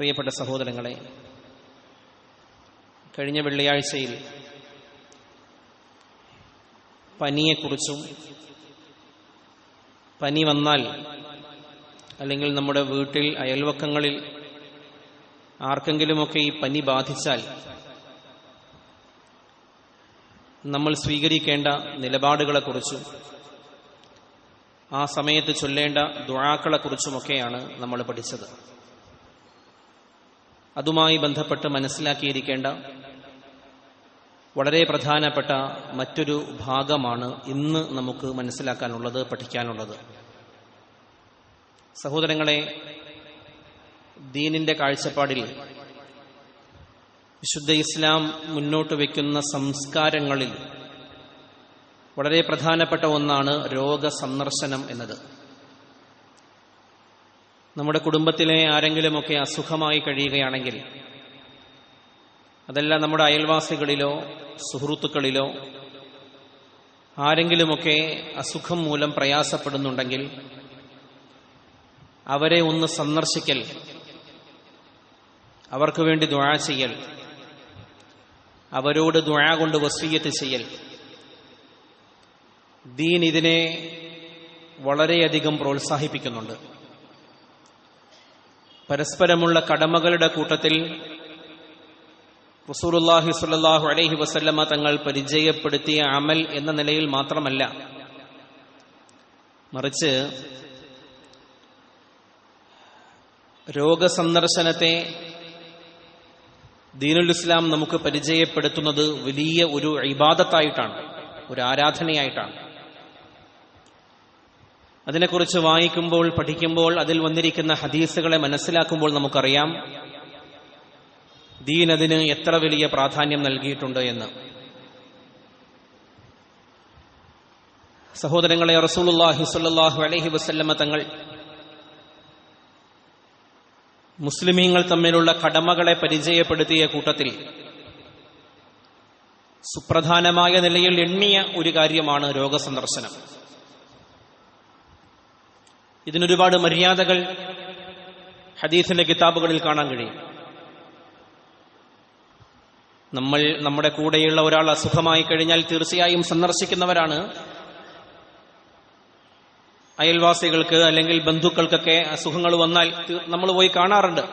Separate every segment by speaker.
Speaker 1: പ്രിയപ്പെട്ട സഹോദരങ്ങളെ, കഴിഞ്ഞ വെള്ളിയാഴ്ചയിൽ പനിയെക്കുറിച്ചും പനി വന്നാൽ അല്ലെങ്കിൽ നമ്മുടെ വീട്ടിൽ അയൽവക്കങ്ങളിൽ ആർക്കെങ്കിലുമൊക്കെ ഈ പനി ബാധിച്ചാൽ നമ്മൾ സ്വീകരിക്കേണ്ട നിലപാടുകളെക്കുറിച്ചും ആ സമയത്ത് ചൊല്ലേണ്ട ദുആകളെക്കുറിച്ചുമൊക്കെയാണ് നമ്മൾ പഠിച്ചത്. അതുമായി ബന്ധപ്പെട്ട് മനസ്സിലാക്കിയിരിക്കേണ്ട വളരെ പ്രധാനപ്പെട്ട മറ്റൊരു ഭാഗമാണ് ഇന്ന് നമുക്ക് മനസ്സിലാക്കാനുള്ളത്, പഠിക്കാനുള്ളത്. സഹോദരങ്ങളെ, ദീനിന്റെ കാഴ്ചപ്പാടിൽ വിശുദ്ധ ഇസ്ലാം മുന്നോട്ട് വയ്ക്കുന്ന സംസ്കാരങ്ങളിൽ വളരെ പ്രധാനപ്പെട്ട ഒന്നാണ് രോഗസന്ദർശനം എന്നത്. നമ്മുടെ കുടുംബത്തിലെ ആരെങ്കിലുമൊക്കെ അസുഖമായി കഴിയുകയാണെങ്കിൽ, അതല്ല നമ്മുടെ അയൽവാസികളിലോ സുഹൃത്തുക്കളിലോ ആരെങ്കിലുമൊക്കെ അസുഖം മൂലം പ്രയാസപ്പെടുന്നുണ്ടെങ്കിൽ അവരെ ഒന്ന് സന്ദർശിക്കൽ, അവർക്ക് വേണ്ടി ദുആ ചെയ്യൽ, അവരോട് ദുആ കൊണ്ട് വസിയ്യത്ത് ചെയ്യൽ, ദീൻ ഇതിനെ വളരെയധികം പ്രോത്സാഹിപ്പിക്കുന്നുണ്ട്. പരസ്പരമുള്ള കടമകളുടെ കൂട്ടത്തിൽ റസൂലുള്ളാഹി സ്വല്ലല്ലാഹു അലൈഹി വസല്ലമ തങ്ങൾ പരിചയപ്പെടുത്തിയ അമൽ എന്ന നിലയിൽ മാത്രമല്ല, മറിച്ച് രോഗസന്ദർശനത്തെ ദീനുൽ ഇസ്ലാം നമുക്ക് പരിചയപ്പെടുത്തുന്നത് വലിയ ഒരു ഇബാദത്തായിട്ടാണ്, ഒരു ആരാധനയായിട്ടാണ്. അതിനെക്കുറിച്ച് വായിക്കുമ്പോൾ, പഠിക്കുമ്പോൾ, അതിൽ വന്നിരിക്കുന്ന ഹദീസുകളെ മനസ്സിലാക്കുമ്പോൾ നമുക്കറിയാം ദീൻ അതിന് എത്ര വലിയ പ്രാധാന്യം നൽകിയിട്ടുണ്ട് എന്ന്. സഹോദരങ്ങളെ, റസൂലുള്ളാഹി സ്വല്ലല്ലാഹു അലൈഹി വസല്ലമ തങ്ങൾ മുസ്ലിമീങ്ങൾ തമ്മിലുള്ള കടമകളെ പരിചയപ്പെടുത്തിയ കൂട്ടത്തിൽ സുപ്രധാനമായ നിലയിൽ എണ്ണിയ ഒരു കാര്യമാണ് രോഗസന്ദർശനം. ഇതിനൊരുപാട് മര്യാദകൾ ഹദീസിന്റെ കിതാബുകളിൽ കാണാൻ കഴിയും. നമ്മൾ നമ്മുടെ കൂടെയുള്ള ഒരാൾ അസുഖമായി കഴിഞ്ഞാൽ തീർച്ചയായും സന്ദർശിക്കുന്നവരാണ്. അയൽവാസികൾക്ക് അല്ലെങ്കിൽ ബന്ധുക്കൾക്കൊക്കെ അസുഖങ്ങൾ വന്നാൽ നമ്മൾ പോയി കാണാറുണ്ട്.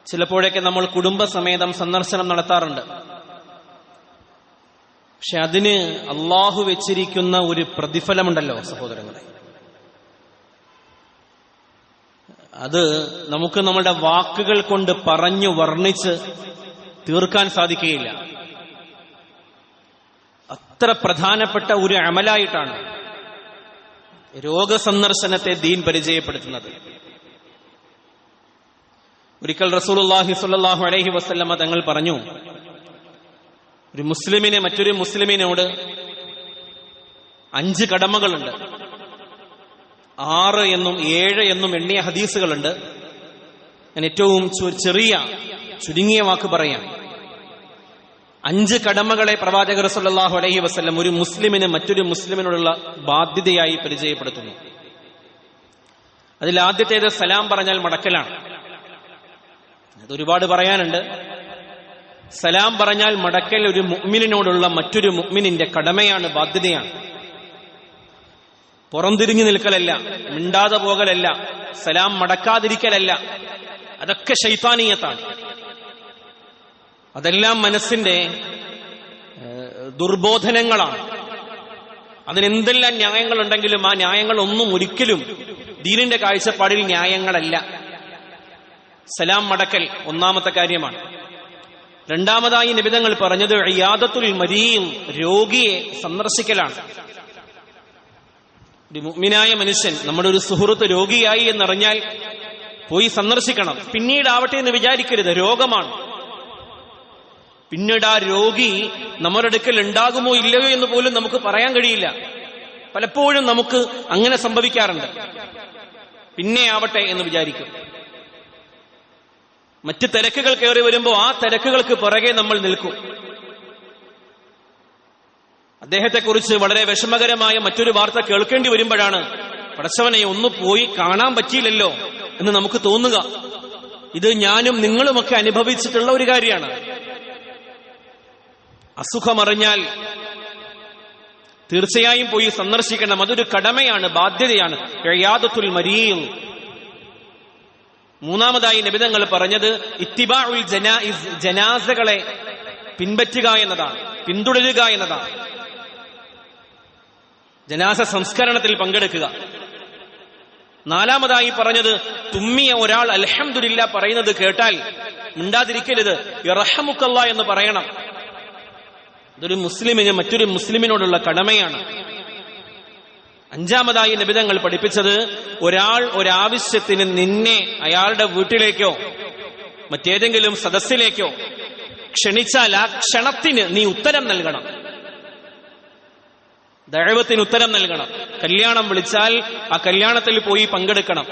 Speaker 1: ചിലപ്പോഴൊക്കെ നമ്മൾ കുടുംബസമേതം സന്ദർശനം നടത്താറുണ്ട്. പക്ഷെ അതിന് അള്ളാഹു വെച്ചിരിക്കുന്ന ഒരു പ്രതിഫലമുണ്ടല്ലോ സഹോദരങ്ങളെ, അത് നമുക്ക് നമ്മുടെ വാക്കുകൾ കൊണ്ട് പറഞ്ഞു വർണ്ണിച്ച് തീർക്കാൻ സാധിക്കുകയില്ല. അത്ര പ്രധാനപ്പെട്ട ഒരു അമലായിട്ടാണ് രോഗസന്ദർശനത്തെ ദീൻ പരിചയപ്പെടുത്തുന്നത്. ഒരിക്കൽ റസൂലുള്ളാഹി സ്വല്ലല്ലാഹു അലൈഹി വസല്ലമ തങ്ങൾ പറഞ്ഞു, ഒരു മുസ്ലിമിന് മറ്റൊരു മുസ്ലിമിനോട് 5 കടമകളുണ്ട്. 6 എന്നും 7 എന്നും എണ്ണിയ ഹദീസുകളുണ്ട്. ഞാൻ ഏറ്റവും ചുരുങ്ങിയ വാക്ക് പറയാം. 5 കടമകളെ പ്രവാചകർ സല്ലല്ലാഹു അലൈഹി വസല്ലം ഒരു മുസ്ലിമിന് മറ്റൊരു മുസ്ലിമിനോടുള്ള ബാധ്യതയായി പരിചയപ്പെടുത്തുന്നു. അതിൽ ആദ്യത്തേത് സലാം പറഞ്ഞാൽ മടക്കലാണ്. അതൊരുപാട് പറയാനുണ്ട്. സലാം പറഞ്ഞാൽ മടക്കൽ ഒരു മുഅ്മിനിനോടുള്ള മറ്റൊരു മുഅ്മിനിന്റെ കടമയാണ്, ബാധ്യതയാണ്. പുറംതിരിഞ്ഞു നിൽക്കലല്ല, മിണ്ടാതെ പോകലല്ല, സലാം മടക്കാതിരിക്കലല്ല. അതൊക്കെ ശൈത്താനീയത്താണ്. അതെല്ലാം മനസ്സിന്റെ ദുർബോധനങ്ങളാണ്. അതിനെന്തെല്ലാം ന്യായങ്ങളുണ്ടെങ്കിലും ആ ന്യായങ്ങളൊന്നും ഒരിക്കലും ദീനിന്റെ കാഴ്ചപ്പാടിൽ ന്യായങ്ങളല്ല. സലാം മടക്കൽ ഒന്നാമത്തെ കാര്യമാണ്. രണ്ടാമതായി നിബിധങ്ങൾ പറഞ്ഞത് ഇയാദത്തുൽ മരീം, രോഗിയെ സന്ദർശിക്കലാണ്. ഒരു മുഅ്മിനായ മനുഷ്യൻ, നമ്മുടെ ഒരു സുഹൃത്ത് രോഗിയായി എന്നറിഞ്ഞാൽ പോയി സന്ദർശിക്കണം. പിന്നീടാവട്ടെ എന്ന് വിചാരിക്കരുത്, രോഗമാണ്. പിന്നീട് ആ രോഗി നമ്മുടെ അടുക്കൽ ഉണ്ടാകുമോ ഇല്ലയോ എന്ന് പോലും നമുക്ക് പറയാൻ കഴിയില്ല. പലപ്പോഴും നമുക്ക് അങ്ങനെ സംഭവിക്കാറുണ്ട്. പിന്നെ ആവട്ടെ എന്ന് വിചാരിക്കും. മറ്റ് തിരക്കുകൾ കയറി വരുമ്പോൾ ആ തിരക്കുകൾക്ക് പുറകെ നമ്മൾ നിൽക്കും. അദ്ദേഹത്തെക്കുറിച്ച് വളരെ വിഷമകരമായ മറ്റൊരു വാർത്ത കേൾക്കേണ്ടി വരുമ്പോഴാണ് പടച്ചവനെ ഒന്ന് പോയി കാണാൻ പറ്റിയില്ലല്ലോ എന്ന് നമുക്ക് തോന്നുക. ഇത് ഞാനും നിങ്ങളുമൊക്കെ അനുഭവിച്ചിട്ടുള്ള ഒരു കാര്യമാണ്. അസുഖമറിഞ്ഞാൽ തീർച്ചയായും പോയി സന്ദർശിക്കണം. അതൊരു കടമയാണ്, ബാധ്യതയാണ്. ഇയാദത്തുൽ മരീദ്. മൂന്നാമതായി നബിതങ്ങൾ പറഞ്ഞത് ഇത്തിബാഉൽ ജനായിസ്, ജനാസകളെ പിൻപറ്റുക എന്നതാണ്, പിന്തുടരുക എന്നതാണ്. ജനാസ സംസ്കരണത്തിൽ പങ്കെടുക്കുക. നാലാമതായി പറഞ്ഞത് തുമ്മിയ ഒരാൾ അൽഹംദുലില്ലാ പറയുന്നത് കേട്ടാൽ മിണ്ടാതിരിക്കരുത്, യർഹമുക്കല്ലാ എന്ന് പറയണം. ഇതൊരു മുസ്ലിമിന് മറ്റൊരു മുസ്ലിമിനോടുള്ള കടമയാണ്. അഞ്ചാമതായി നബിതങ്ങൾ പഠിപ്പിച്ചത് ഒരാൾ ഒരാവശ്യത്തിന് നിന്നെ അയാളുടെ വീട്ടിലേക്കോ മറ്റേതെങ്കിലും സദസ്സിലേക്കോ ക്ഷണിച്ചാൽ ആ ക്ഷണത്തിന് നീ ഉത്തരം നൽകണം, ദഅവത്തിന് ഉത്തരം നൽകണം. കല്യാണം വിളിച്ചാൽ ആ കല്യാണത്തിൽ പോയി പങ്കെടുക്കണം.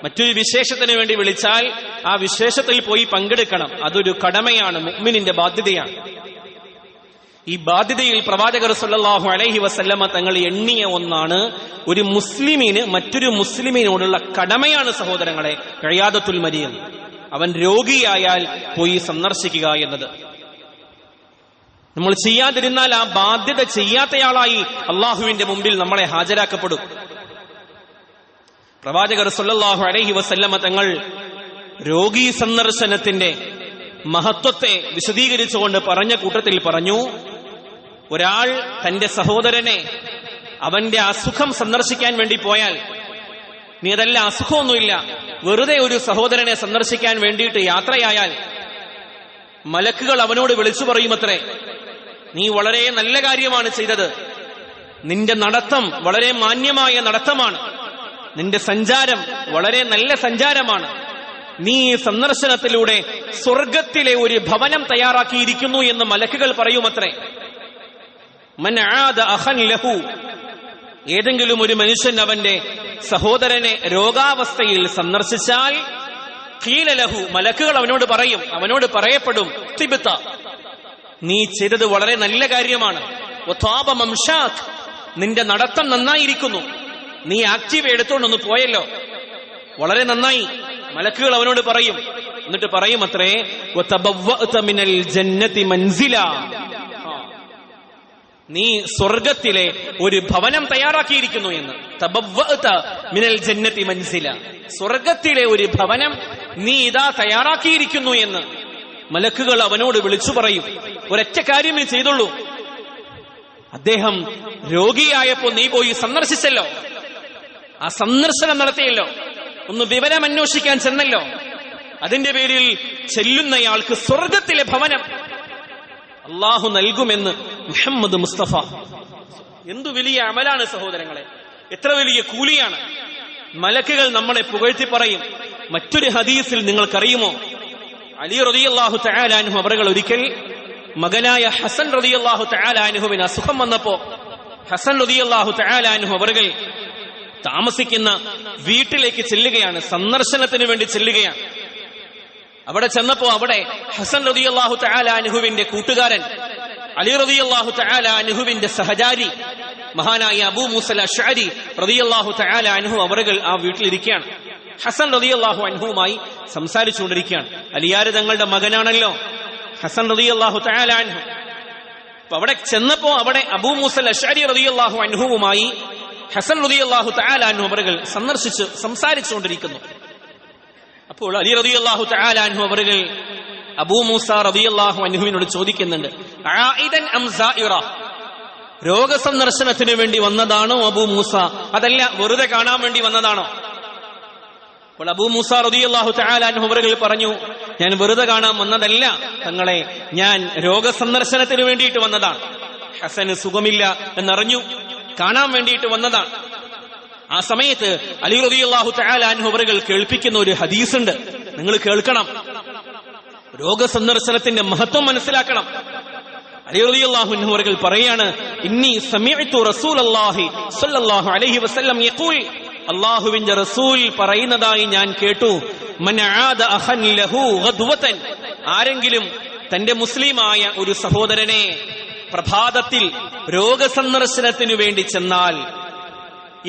Speaker 1: മറ്റൊരു വിശേഷത്തിന് വേണ്ടി വിളിച്ചാൽ ആ വിശേഷത്തിൽ പോയി പങ്കെടുക്കണം. അതൊരു കടമയാണ്, മുഅ്മിനിന്റെ ബാധ്യതയാണ്. ഈ ബാധ്യതയിൽ പ്രവാചകർ സല്ലല്ലാഹു അലൈഹി വസല്ലമ തങ്ങൾ എണ്ണിയ ഒന്നാണ് ഒരു മുസ്ലിമിന് മറ്റൊരു മുസ്ലിമിനോടുള്ള കടമയാണ് സഹോദരങ്ങളെ ഇയാദത്തുൽ മരീദ്. അവൻ രോഗിയായാൽ പോയി സന്ദർശിക്കുക എന്നത്. നമ്മൾ ചെയ്യാതിരുന്നാൽ ആ ബാധ്യത ചെയ്യാത്തയാളായി അള്ളാഹുവിന്റെ മുമ്പിൽ നമ്മളെ ഹാജരാക്കപ്പെടും. പ്രവാചകർ സല്ലല്ലാഹു അലൈഹി വസല്ലമ തങ്ങൾ രോഗീ സന്ദർശനത്തിന്റെ മഹത്വത്തെ വിശദീകരിച്ചുകൊണ്ട് പറഞ്ഞ കൂട്ടത്തിൽ പറഞ്ഞു, ഒരാൾ തന്റെ സഹോദരനെ അവന്റെ അസുഖം സന്ദർശിക്കാൻ വേണ്ടി പോയാൽ, നീ അതല്ല അസുഖമൊന്നുമില്ല, വെറുതെ ഒരു സഹോദരനെ സന്ദർശിക്കാൻ വേണ്ടിയിട്ട് യാത്രയായാൽ മലക്കുകൾ അവനോട് വിളിച്ചു പറയുമത്രേ, നീ വളരെ നല്ല കാര്യമാണ് ചെയ്തത്, നിന്റെ നടത്തം വളരെ മാന്യമായ നടത്തമാണ്, നിന്റെ സഞ്ചാരം വളരെ നല്ല സഞ്ചാരമാണ്, നീ സന്ദർശനത്തിലൂടെ സ്വർഗത്തിലെ ഒരു ഭവനം തയ്യാറാക്കിയിരിക്കുന്നു എന്ന് മലക്കുകൾ പറയുമത്രേ. മൻ ആദ അഖൻ ലഹു, ഏതെങ്കിലും ഒരു മനുഷ്യൻ അവന്റെ സഹോദരനെ രോഗാവസ്ഥയിൽ സന്ദർശിച്ചാൽ ഖീല ലഹു, മലക്കുകൾ അവനോട് പറയും, അവനോട് പറയപ്പെടും, തിബ്ത, നീ ചെയ്തത് വളരെ നല്ല കാര്യമാണ്, വതാബ മംശാക്, നിന്റെ നടത്തം നന്നായിരിക്കുന്നു, നീ ആക്റ്റീവ് എടുത്തോണ്ടൊന്ന് പോയല്ലോ, വളരെ നന്നായി. മലക്കുകൾ അവനോട് പറയും. എന്നിട്ട് പറയും അത്രേ, വതബവ്വഅത മിനൽ ജന്നതി മൻസില, നീ സ്വർഗത്തിലെ ഒരു ഭവനം തയ്യാറാക്കിയിരിക്കുന്നു എന്ന്. തബവ്വഅത മിനൽ ജന്നതി മൻസില, സ്വർഗത്തിലെ ഒരു ഭവനം നീ ഇതാ തയ്യാറാക്കിയിരിക്കുന്നു എന്ന് മലക്കുകൾ അവനോട് വിളിച്ചു പറയും. ഒരൊറ്റ കാര്യമേ ചെയ്തുള്ളൂ, അദ്ദേഹം രോഗിയായപ്പോ നീ പോയി സന്ദർശിച്ചല്ലോ, ആ സന്ദർശനം നടത്തിയല്ലോ, ഒന്ന് വിവരം അന്വേഷിക്കാൻ ചെന്നല്ലോ, അതിന്റെ പേരിൽ ചെല്ലുന്നയാൾക്ക് സ്വർഗത്തിലെ ഭവനം അള്ളാഹു നൽകുമെന്ന് മുഹമ്മദ് മുസ്തഫ. എന്തു വലിയ അമലാണ് സഹോദരങ്ങളെ, എത്ര വലിയ കൂലിയാണ്. മലക്കുകൾ നമ്മളെ പുകഴ്ത്തി പറയും. മറ്റൊരു ഹദീസിൽ നിങ്ങൾക്കറിയുമോ, അലി റളിയല്ലാഹു തആല അൻഹു അവர்கள் ഒരിക്കൽ മകനായ ഹസൻ റളിയല്ലാഹു തആല അൻഹുവിന് അസുഖം വന്നപ്പോ ഹസൻ റളിയല്ലാഹു തആല അൻഹു അവர்கள் താമസിക്കുന്ന വീട്ടിലേക്ക് ചെല്ലുകയാണ്, സന്ദർശനത്തിന് വേണ്ടി ചെല്ലുകയാണ്. അവിടെ ചെന്നപ്പോ അവിടെ ഹസൻ റളിയല്ലാഹു തആല അൻഹുവിന്റെ കൂട്ടുകാരൻ, അലി റളിയല്ലാഹു തആല അൻഹുവിന്റെ സഹചാരി മഹാനായ അബൂ മൂസൽ അശ്അരി റളിയല്ലാഹു തആല അൻഹു അവர்கள் ആ വീട്ടിലിരിക്കുകയാണ്. ഹസൻ റളിയല്ലാഹു അൻഹുവുമായി സംസാരിച്ചുകൊണ്ടിരിക്കുകയാണ്. അലിയാർ തങ്ങളുടെ മകനാണല്ലോ ഹസൻ റളിയല്ലാഹു തആല അൻഹു. അപ്പൊ അവിടെ ചെന്നപ്പോ അവിടെ അബൂ മൂസൽ അശ്അരി റളിയല്ലാഹു അൻഹുവുമായി ഹസൻ റളിയല്ലാഹു തആല അൻഹു അവர்கள் സംസാരിച്ചുകൊണ്ടിരിക്കുന്നു. അപ്പോൾ അലി റളിയല്ലാഹു തആല അൻഹു അവர்கள் അബൂ മൂസ റളിയല്ലാഹു അൻഹുവിനോട് ചോദിക്കുന്നുണ്ട്, ആയിദൻ അം സായിറ, രോഗസന്ദർശനത്തിന് വേണ്ടി വന്നതാണോ അബൂ മൂസ, അതല്ല വെറുതെ കാണാൻ വേണ്ടി വന്നതാണോ? അപ്പോൾ അബൂ മൂസ റളിയല്ലാഹു തആല അൻഹു അവர்கள் പറഞ്ഞു, ഞാൻ വെറുതെ കാണാൻ വന്നതല്ല തങ്ങളെ, ഞാൻ രോഗസന്ദർശനത്തിന് വേണ്ടിയിട്ട് വന്നതാണ്. ഹസന് സുഖമില്ല എന്നറിഞ്ഞു, കാണാൻ വേണ്ടിയിട്ട് വന്നതാണ്. ആ സമയത്ത് അലി റളിയല്ലാഹു തആല അൻഹു അവர்கள் കേൾപ്പിക്കുന്ന ഒരു ഹദീസുണ്ട്, നിങ്ങൾ കേൾക്കണം. രോഗസന്ദർശനത്തിന്റെ മഹത്വം മനസ്സിലാക്കണം. അലി റളിയല്ലാഹു അൻഹു അവர்கள் പറയാണ്, ഇന്നി സമിഅ്തു റസൂലല്ലാഹി സ്വല്ലല്ലാഹു അലൈഹി വസല്ലം യഖൂൽ, അല്ലാഹുവിന്റെ റസൂൽ പറയുന്നതായി ഞാൻ കേട്ടു, മൻ ആദ അഖൻ ലഹു ഗദ്വതൻ, ആരെങ്കിലും തന്റെ മുസ്ലിമായ ഒരു സഹോദരനെ പ്രഭാതത്തിൽ രോഗസന്ദർശനത്തിനു വേണ്ടി ചെന്നാൽ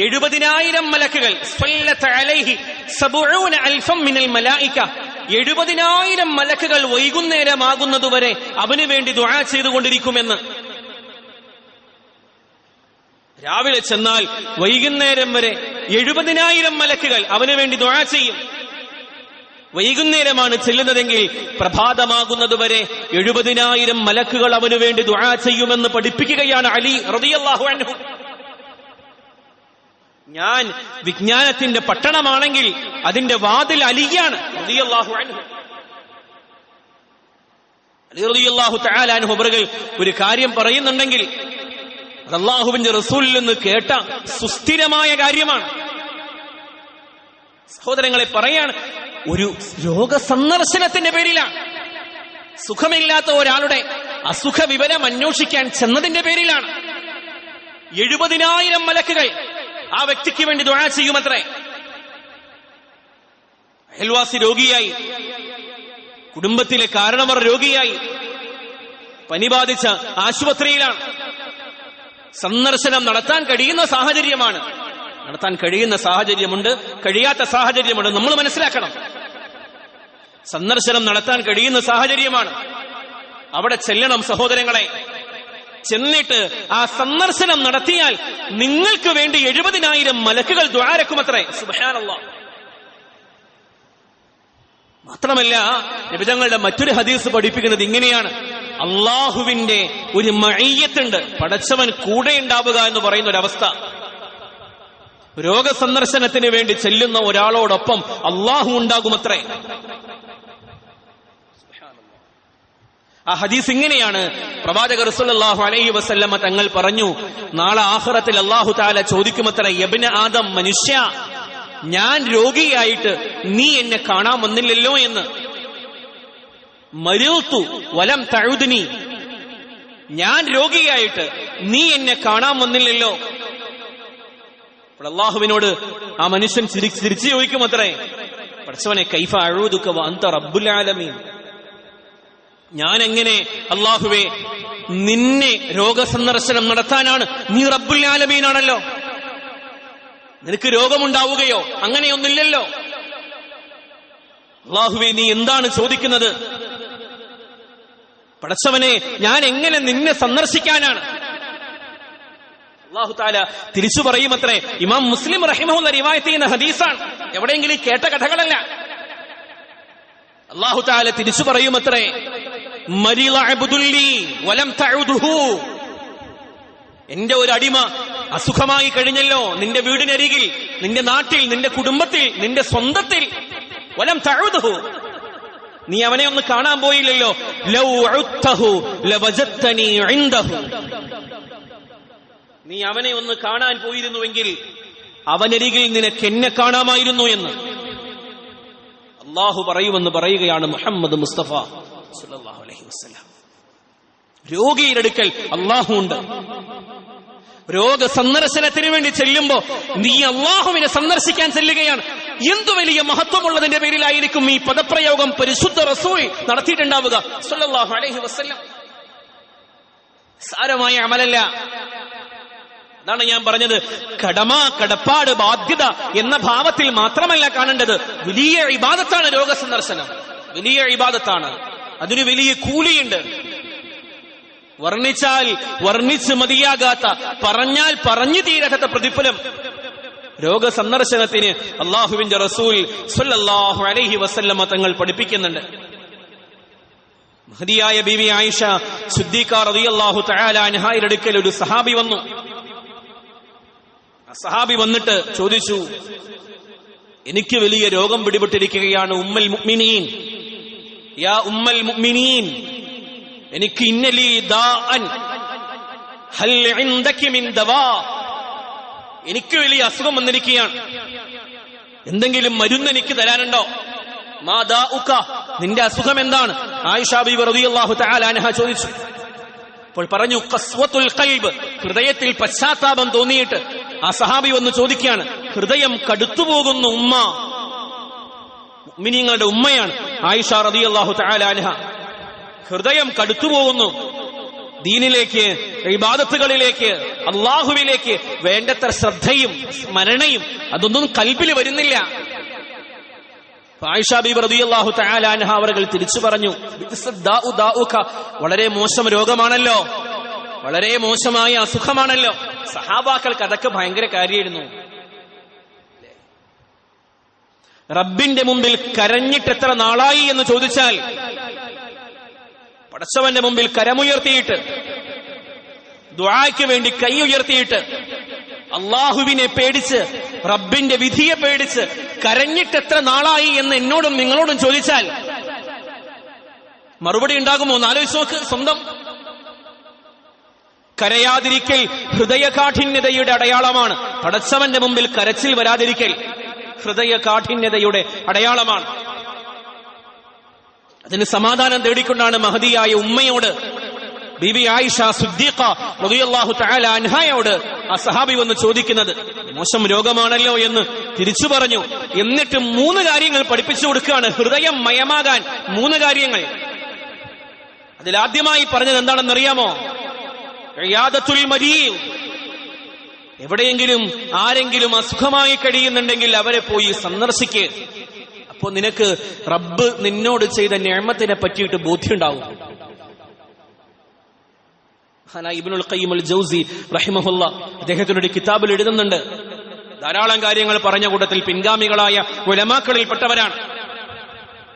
Speaker 1: 70,000 മലക്കുകൾ, സ്വല്ലത അലൈഹി 70,000 മിനൽ മലായിക, 70,000 മലക്കുകൾ വൈകുന്നേരമാകുന്നതുവരെ അവന് വേണ്ടി ദുആ ചെയ്തുകൊണ്ടിരിക്കുമെന്ന്. രാവിലെ ചെന്നാൽ വൈകുന്നേരം വരെ 70,000 മലക്കുകൾ അവന് വേണ്ടി ദുആ ചെയ്യും. വൈകുന്നേരമാണ് ചെല്ലുന്നതെങ്കിൽ പ്രഭാതമാകുന്നതുവരെ 70,000 മലക്കുകൾ അവന് വേണ്ടി ദുആ ചെയ്യുമെന്ന് പഠിപ്പിക്കുകയാണ് അലി റളിയല്ലാഹു അൻഹു. ഞാൻ വിജ്ഞാനത്തിന്റെ പട്ടണമാണെങ്കിൽ അതിന്റെ വാതിൽ അലിയാണ് റളിയല്ലാഹു അൻഹു. അലി റളിയല്ലാഹു തആല അൻഹു അവர்கள் ഒരു കാര്യം പറയുന്നുണ്ടെങ്കിൽ അത് അല്ലാഹുവിന്റെ റസൂലിൽ നിന്ന് കേട്ട സുസ്ഥിരമായ കാര്യമാണ്. സഹോദരങ്ങളെ, പറയാണ്, ഒരു രോഗസന്ദർശനത്തിന്റെ പേരിലാണ്, സുഖമില്ലാത്ത ഒരാളുടെ അസുഖ വിവരം അന്വേഷിക്കാൻ ചെന്നതിന്റെ പേരിലാണ് 70,000 മലക്കുകൾ ആ വ്യക്തിക്ക് വേണ്ടി ദുആ ചെയ്യുമത്രേ. അയൽവാസി രോഗിയായി, കുടുംബത്തിലെ കാരണവർ രോഗിയായി, പനി ബാധിച്ച ആശുപത്രിയിലാണ്. സന്ദർശനം നടത്താൻ കഴിയുന്ന സാഹചര്യമാണ്. നടത്താൻ കഴിയുന്ന സാഹചര്യമുണ്ട്, കഴിയാത്ത സാഹചര്യമുണ്ട്. നമ്മൾ മനസ്സിലാക്കണം. സന്ദർശനം നടത്താൻ കഴിയുന്ന സാഹചര്യമാണ്. അവിടെ ചെല്ലണം സഹോദരങ്ങളെ. ചെന്നിട്ട് ആ സന്ദർശനം നടത്തിയാൽ നിങ്ങൾക്ക് വേണ്ടി 70,000 മലക്കുകൾ ദുആരക്കുമത്രേ. സുബ്ഹാനല്ലാഹ്. മാത്രമല്ല, നബി തങ്ങളുടെ മറ്റൊരു ഹദീസ് പഠിപ്പിക്കുന്നത് ഇങ്ങനെയാണ്: അള്ളാഹുവിന്റെ ഒരു മഅയ്യത്തുണ്ട്, പടച്ചവൻ കൂടെ ഉണ്ടാവുക എന്ന് പറയുന്ന ഒരവസ്ഥ. രോഗസന്ദർശനത്തിന് വേണ്ടി ചെല്ലുന്ന ഒരാളോടൊപ്പം അള്ളാഹു ഉണ്ടാകുമത്രേ. ആ ഹദീസ് ഇങ്ങനെയാണ്. പ്രവാചകർ സല്ലല്ലാഹു അലൈഹി വസല്ലമ തങ്ങൾ പറഞ്ഞു, നാളെ ആഖിറത്തിൽ അല്ലാഹു തആല ചോദിക്കുമത്രേ, യബ്ന ആദം, മനുഷ്യ, ഞാൻ രോഗിയായിട്ട് നീ എന്നെ കാണാൻ വന്നില്ലല്ലോ എന്ന്. മരിൽതു വലം തഉദ്നി, ഞാൻ രോഗിയായിട്ട് നീ എന്നെ കാണാൻ വന്നില്ലല്ലോ. അപ്പോൾ അല്ലാഹുവിനോട് ആ മനുഷ്യൻ തിരിച്ചു ചോദിക്കുമത്രേ, പടച്ചവനെ, കൈഫ അഊദുക വ അൻത റബ്ബുൽ ആലമീൻ, ഞാൻ എങ്ങനെ അല്ലാഹുവേ നിന്നെ രോഗസന്ദർശനം നടത്താനാണ്? നീ റബ്ബുൽ ആലമീനാണല്ലോ, നിനക്ക് രോഗമുണ്ടാവുകയോ അങ്ങനെയൊന്നുമില്ലല്ലോ. അല്ലാഹുവേ, നീ എന്താണ് ചോദിക്കുന്നത്? പടച്ചവനെ, ഞാൻ എങ്ങനെ നിന്നെ സന്ദർശിക്കാനാണ്? അല്ലാഹു തആല തിരിച്ചു പറയുമത്രേ. ഇമാം മുസ്ലിം റഹിമഹുല്ലാഹ് റിവായത്ത് ചെയ്യുന്ന ഹദീസാണ്, എവിടെയെങ്കിലും കേട്ട കഥകളല്ല. അല്ലാഹു തആല തിരിച്ചു പറയുമത്രേ, മരിള അബ്ദുല്ലി വലം തഉദുഹു, എന്റെ ഒരു അടിമ അസുഖമായി കഴിഞ്ഞല്ലോ നിന്റെ വീടിനരികിൽ, നിന്റെ നാട്ടിൽ, നിന്റെ കുടുംബത്തിൽ, നിന്റെ സ്വന്തത്തിൽ. വലം തഉദുഹു, നീ അവനെ ഒന്ന് കാണാൻ പോയില്ലല്ലോ. ലൗ ഉത്തഹു ലവജത്തനി ഇൻദഹു, നീ അവനെ ഒന്ന് കാണാൻ പോയിരുന്നുവെങ്കിൽ അവനരികിൽ നിനക്ക് എന്നെ കാണാമായിരുന്നു എന്ന് അല്ലാഹു പറയുമെന്ന് പറയുകയാണ് മുഹമ്മദ് മുസ്തഫ സല്ലല്ലാഹു അലൈഹി വസല്ലം. രോഗിയുടെ അടുക്കൽ അല്ലാഹു ഉണ്ട്. രോഗസന്ദർശനത്തിന് വേണ്ടി ചെല്ലുമ്പോ നീ അല്ലാഹുവിനെ സന്ദർശിക്കാൻ ചെല്ലുകയാണ്. എന്തു വലിയ മഹത്വമുള്ളതിന്റെ പേരിലായിരിക്കും ഈ പദപ്രയോഗം പരിശുദ്ധ റസൂൽ നടത്തിയിട്ടുണ്ടാവുക സല്ലല്ലാഹു അലൈഹി വസല്ലം. സാരമായ അമലല്ല. അതാണ് ഞാൻ പറഞ്ഞത്, കടപ്പാട്, ബാധ്യത എന്ന ഭാവത്തിൽ മാത്രമല്ല കാണേണ്ടത്. വലിയ ഇബാദത്താണ് രോഗസന്ദർശനം, വലിയ ഇബാദത്താണ്. അതിന് വലിയ കൂലിയുണ്ട്. വർണ്ണിച്ചാൽ വർണ്ണിച്ച് മതിയാകാത്ത, പറഞ്ഞാൽ പറഞ്ഞു തീരാത്ത പ്രതിഫലം രോഗസന്ദർശനത്തിന് അല്ലാഹുവിന്റെ റസൂൽ സ്വല്ലല്ലാഹു അലൈഹി വസല്ലമ തങ്ങൾ പഠിപ്പിക്കുന്നുണ്ട്. മഹദിയായ ബീവി ആയിഷ സിദ്ദീഖ റളിയല്ലാഹു തആല അൻഹയുടെ അടുക്കൽ ഒരു സഹാബി വന്നു. ആ സഹാബി വന്നിട്ട് ചോദിച്ചു, എനിക്ക് വലിയ രോഗം പിടിപെട്ടിരിക്കുകയാണ് ഉമ്മൽ മുഅ്മിനീൻ, യാ ഉമ്മൽ മുഅ്മിനീൻ, എനിക്ക് ഇന്നലി ദാഅൻ ഹൽ ഇൻദകി മിൻ ദവാ, എനിക്ക് വലിയ അസുഖം വന്നിരിക്കുകയാണ്, എന്തെങ്കിലും മരുന്ന് എനിക്ക് തരാനുണ്ടോ? മാ ദാഉക, നിന്റെ അസുഖം എന്താണ്? ആയിഷ ബീവി റളിയല്ലാഹു തആല അൻഹ ചോദിച്ചു. അപ്പോൾ പറഞ്ഞു, ഖസ്വത്തുൽ ഖൽബ്, ഹൃദയത്തിൽ പശ്ചാത്താപം തോന്നിയിട്ട് ആ സഹാബി വന്ന് ചോദിക്കുകയാണ്, ഹൃദയം കടുത്തുപോകുന്നു ഉമ്മ. മുഅ്മിനീങ്ങളുടെ ഉമ്മയാണ് ആയിഷ റളിയല്ലാഹു തആല അൻഹ. ഹൃദയം കടുത്തുപോകുന്നു, ദീനിലേക്ക്, ഇബാദത്തുകളിലേക്ക്, അല്ലാഹുവിലേക്ക് വേണ്ടത്ര ശ്രദ്ധയും സ്മരണയും അതൊന്നും കൽബിൽ വരുന്നില്ല. ആയിഷ ബീബി റളിയല്ലാഹു തആല അൻഹ അവர்கள் തിരിച്ചു പറഞ്ഞു, വളരെ മോശം രോഗമാണല്ലോ, വളരെ മോശമായ അസുഖമാണല്ലോ. സഹാബാക്കൾക്ക് അതൊക്കെ ഭയങ്കര കാര്യമായിരുന്നു. റബ്ബിന്റെ മുമ്പിൽ കരഞ്ഞിട്ട് എത്ര നാളായി എന്ന് ചോദിച്ചാൽ, പടച്ചവന്റെ മുമ്പിൽ കരമുയർത്തിയിട്ട് ദുആയ്ക്ക് വേണ്ടി കൈ ഉയർത്തിയിട്ട് അള്ളാഹുവിനെ പേടിച്ച് റബ്ബിന്റെ വിധിയെ പേടിച്ച് കരഞ്ഞിട്ട് എത്ര നാളായി എന്ന് എന്നോടും നിങ്ങളോടും ചോദിച്ചാൽ മറുപടി ഉണ്ടാകുമോ എന്ന് ആലോചിച്ച് നോക്ക്. സ്വന്തം കരയാതിരിക്കൽ ഹൃദയകാഠിന്യതയുടെ അടയാളമാണ്. പടച്ചവന്റെ മുമ്പിൽ കരച്ചിൽ വരാതിരിക്കൽ ഹൃദയകാഠിന്യതയുടെ അടയാളമാണ്. അതിന് സമാധാനം തേടിക്കൊണ്ടാണ് മഹദിയായ ഉമ്മയോട്, ബീബി ആയിഷ സിദ്ദീഖ റളിയല്ലാഹു തആല അൻഹയോട് ആ സഹാബി വന്ന് ചോദിക്കുന്നത്. മോശം രോഗമാണല്ലോ എന്ന് തിരിച്ചു പറഞ്ഞു. എന്നിട്ട് 3 കാര്യങ്ങൾ പഠിപ്പിച്ചു കൊടുക്കുകയാണ്, ഹൃദയം മയമാകാൻ 3 കാര്യങ്ങൾ. അതിലാദ്യമായി പറഞ്ഞത് എന്താണെന്നറിയാമോ? ഇയാദത്തുൽ മരീദ്. എവിടെയെങ്കിലും ആരെങ്കിലും അസുഖമായി കഴിയുന്നുണ്ടെങ്കിൽ അവരെ പോയി സന്ദർശിക്ക്. അപ്പോ നിനക്ക് റബ്ബ് നിന്നോട് ചെയ്ത നിഅമത്തിനെ പറ്റിയിട്ട് ബോധ്യമുണ്ടാവും. ഇബ്നുൽ ഖയ്യിം അൽ ജൗസി റഹിമഹുല്ലാ അദ്ദേഹത്തിന്റെ കിതാബിൽ എഴുതുന്നുണ്ട്. ധാരാളം കാര്യങ്ങൾ പറഞ്ഞ കൂട്ടത്തിൽ പിൻഗാമികളായ ഉലമാക്കളിൽപ്പെട്ടവരാണ്.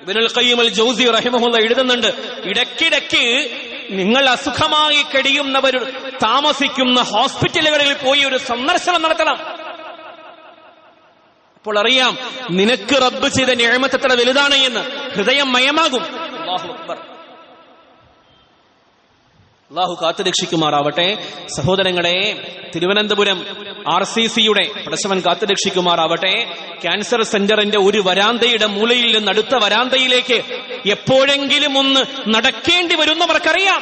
Speaker 1: ഇബ്നുൽ ഖയ്യിം അൽ ജൗസി റഹിമഹുല്ലാ എഴുതുന്നുണ്ട്, ഇടയ്ക്കിടയ്ക്ക് നിങ്ങൾ അസുഖമായി കഴിയുന്നവർ താമസിക്കുന്ന ഹോസ്പിറ്റലുകളിൽ പോയി ഒരു സന്ദർശനം നടത്തണം. അപ്പോൾ അറിയാം നിനക്ക് റബ്ബ് ചെയ്ത നിഅമത്ത് എത്ര വലുതാണ് എന്ന്. ഹൃദയം മയമാകും. അല്ലാഹു അക്ബർ. അല്ലാഹു കാത്തുരക്ഷിക്കുമാറാവട്ടെ. സഹോദരങ്ങളെ, തിരുവനന്തപുരം RCCയുടെ പടച്ചവൻ കാത്തുരക്ഷിക്കുമാറാവട്ടെ, ക്യാൻസർ സെന്ററിന്റെ ഒരു വരാന്തയുടെ മൂലയിൽ നിന്ന് അടുത്ത വരാന്തയിലേക്ക് എപ്പോഴെങ്കിലും ഒന്ന് നടക്കേണ്ടി വരുന്നവർക്കറിയാം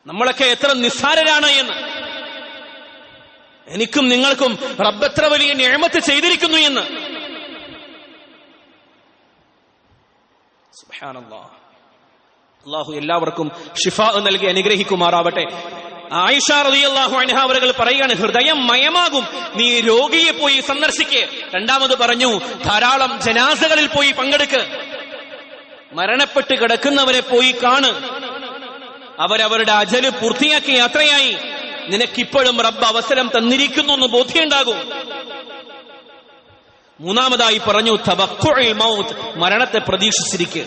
Speaker 1: നമ്മളൊക്കെ എത്ര നിസ്സാരരാണ് എന്ന്. എനിക്കും നിങ്ങൾക്കും റബ്ബ് എത്ര വലിയ നിഅമത്ത് ചെയ്തിരിക്കുന്നു എന്ന്. സുബ്ഹാനല്ലാഹ്. അല്ലാഹു എല്ലാവർക്കും ശിഫാ നൽകി അനുഗ്രഹിക്കുമാറാവട്ടെ. ആയിഷ റളിയല്ലാഹു അൻഹ അവர்கள் പറയാണ്, ഹൃദയം മയമാകും നീ രോഗിയെ പോയി സന്ദർശിക്ക്. രണ്ടാമത് പറഞ്ഞു, ധാരാളം ജനാസകളിൽ പോയി പങ്കെടുക്ക്. മരണപ്പെട്ട് കിടക്കുന്നവരെ പോയി കാണ്. അവരവരുടെ അജല് പൂർത്തിയാക്കി യാത്രയായി. നിനക്കിപ്പോഴും റബ്ബ് അവസരം തന്നിരിക്കുന്നു എന്ന് ബോധ്യമുണ്ടാകും. മൂന്നാമതായി പറഞ്ഞു, തവഖുഉൽ മൗത്ത്, മരണത്തെ പ്രതീക്ഷിച്ചിരിക്കുക.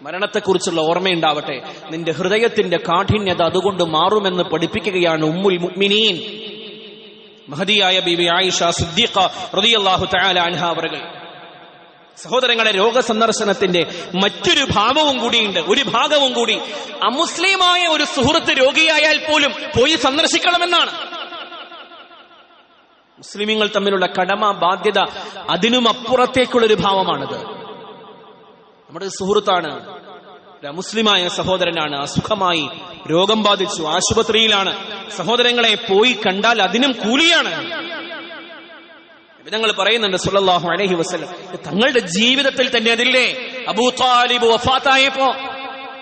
Speaker 1: മരണത്തെക്കുറിച്ചുള്ള ഓർമ്മയുണ്ടാവട്ടെ. നിന്റെ ഹൃദയത്തിന്റെ കാഠിന്യത അതുകൊണ്ട് മാറുമെന്ന് പഠിപ്പിക്കുകയാണ് ഉമ്മുൽ മുഅ്മിനീൻ മഹദിയായ ബീബി ആയിഷ സിദ്ദീഖ റളിയല്ലാഹു തആല അൻഹ അവர்கள். സഹോദരങ്ങളെ, രോഗസന്ദർശനത്തിന്റെ മറ്റൊരു ഭാവവും കൂടിയുണ്ട്. ഒരു ഭാഗവും കൂടി അമുസ്ലിമായ ഒരു സുഹൃത്ത് രോഗിയായാൽ പോലും പോയി സന്ദർശിക്കണമെന്നാണ്. മുസ്ലിമീങ്ങൾ തമ്മിലുള്ള കടമ, ബാധ്യത, അതിനും അപ്പുറത്തേക്കുള്ളൊരു ഭാവമാണിത്. നമ്മുടെ സുഹൃത്താണ്, മുസ്ലിമായ സഹോദരനാണ്, അസുഖമായി രോഗം ബാധിച്ചു, ആശുപത്രിയിലാണ്. സഹോദരങ്ങളെ പോയി കണ്ടാൽ അതിനും കൂലിയാണ്. ഞങ്ങൾ പറയുന്നുണ്ട് സല്ലല്ലാഹു അലൈഹി വസല്ലം തങ്ങളുടെ ജീവിതത്തിൽ തന്നെ അതില്ലേ, അബൂ ത്വാലിബ് വഫാത്തായപ്പോ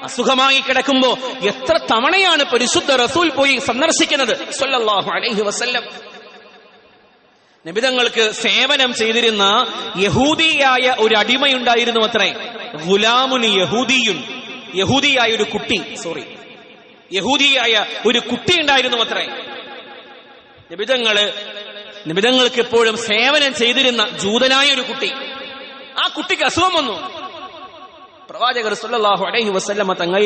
Speaker 1: അസുഖമായി കിടക്കുമ്പോ എത്ര തവണയാണ് പരിശുദ്ധ റസൂൽ പോയി സന്ദർശിക്കുന്നത് സല്ലല്ലാഹു അലൈഹി വസല്ലം. നബിതങ്ങൾക്ക് സേവനം ചെയ്തിരുന്ന യഹൂദിയായ ഒരു അടിമയുണ്ടായിരുന്നു അത്രേ, ഗുലാമുൻ യഹൂദിയുൻ, യഹൂദിയായ ഒരു കുട്ടി, യഹൂദിയായ ഒരു കുട്ടി ഉണ്ടായിരുന്നു അത്രേ. നബിതങ്ങൾക്ക് എപ്പോഴും സേവനം ചെയ്തിരുന്ന ജൂതനായ ഒരു കുട്ടി. ആ കുട്ടിക്ക് അസുഖം വന്നു. പ്രവാചകർ സല്ലല്ലാഹു അലൈഹി വസല്ലമ തങ്ങൾ